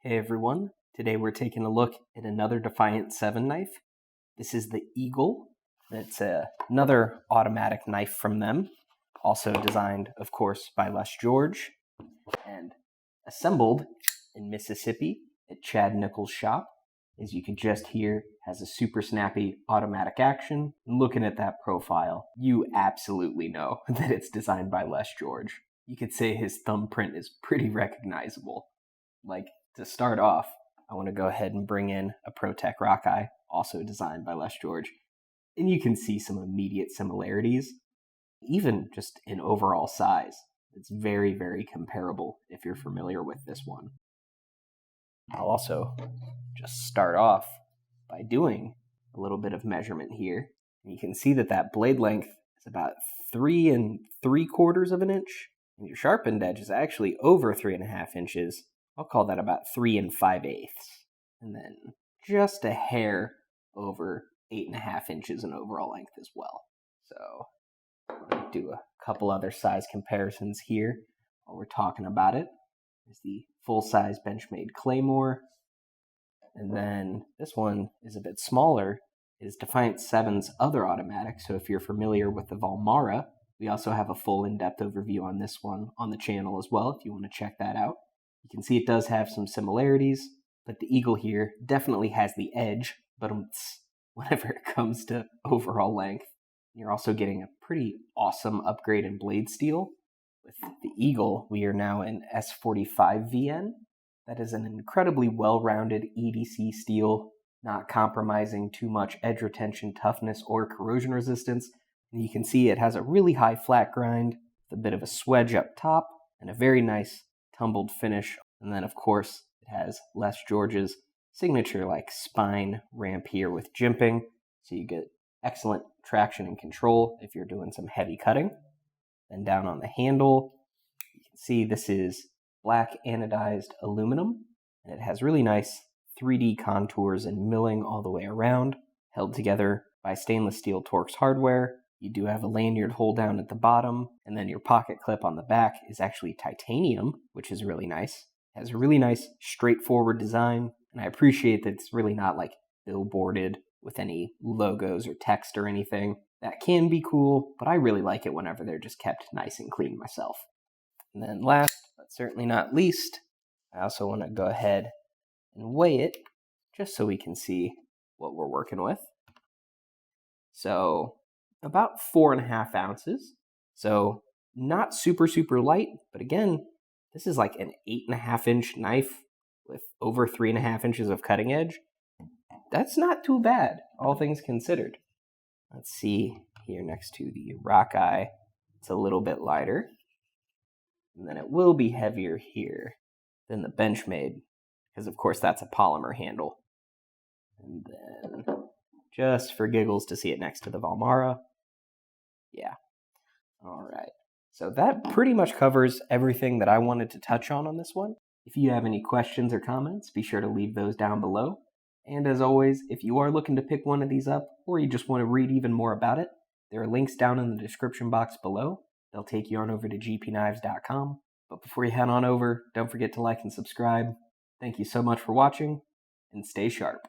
Hey everyone, today we're taking a look at another Defiant 7 knife. This is the Eagle. It's another automatic knife from them, also designed, of course, by Les George, and assembled in Mississippi at Chad Nichols' shop. As you can just hear, has a super snappy automatic action. And looking at that profile, you absolutely know that it's designed by Les George. You could say his thumbprint is pretty recognizable. To start off, I want to go ahead and bring in a ProTech Rockeye, also designed by Les George. And you can see some immediate similarities, even just in overall size. It's very, very comparable if you're familiar with this one. I'll also just start off by doing a little bit of measurement here. And you can see that blade length is about 3 3/4 of an inch, and your sharpened edge is actually over 3.5 inches. I'll call that about 3 5/8, and then just a hair over 8.5 inches in overall length as well. So I'll do a couple other size comparisons here while we're talking about it. There's the full-size Benchmade Claymore, and then this one is a bit smaller, is Defiant 7's other automatic. So if you're familiar with the Valmara, we also have a full in-depth overview on this one on the channel as well if you want to check that out. You can see it does have some similarities, but the Eagle here definitely has the edge, but whenever it comes to overall length. You're also getting a pretty awesome upgrade in blade steel. With the Eagle, we are now in S45VN. That is an incredibly well-rounded EDC steel, not compromising too much edge retention, toughness, or corrosion resistance. And you can see it has a really high flat grind, with a bit of a swedge up top, and a very nice tumbled finish. And then, of course, it has Les George's signature spine ramp here with jimping, so you get excellent traction and control if you're doing some heavy cutting. Then down on the handle, you can see this is black anodized aluminum, and it has really nice 3D contours and milling all the way around, held together by stainless steel Torx hardware. You do have a lanyard hold down at the bottom, and then your pocket clip on the back is actually titanium, which is really nice. It has a really nice straightforward design, and I appreciate that it's really not billboarded with any logos or text or anything. That can be cool, but I really like it whenever they're just kept nice and clean myself. And then last, but certainly not least, I also want to go ahead and weigh it, just so we can see what we're working with. So about 4.5 ounces. So not super, super light, but again, this is like an 8.5 inch knife with over 3.5 inches of cutting edge. That's not too bad, all things considered. Let's see here next to the Rockeye. It's a little bit lighter. And then it will be heavier here than the Benchmade, because of course that's a polymer handle. And then just for giggles to see it next to the Valmara. Yeah. All right. So that pretty much covers everything that I wanted to touch on this one. If you have any questions or comments, be sure to leave those down below. And as always, if you are looking to pick one of these up, or you just want to read even more about it, there are links down in the description box below. They'll take you on over to GPKNIVES.com. But before you head on over, don't forget to like and subscribe. Thank you so much for watching, and stay sharp.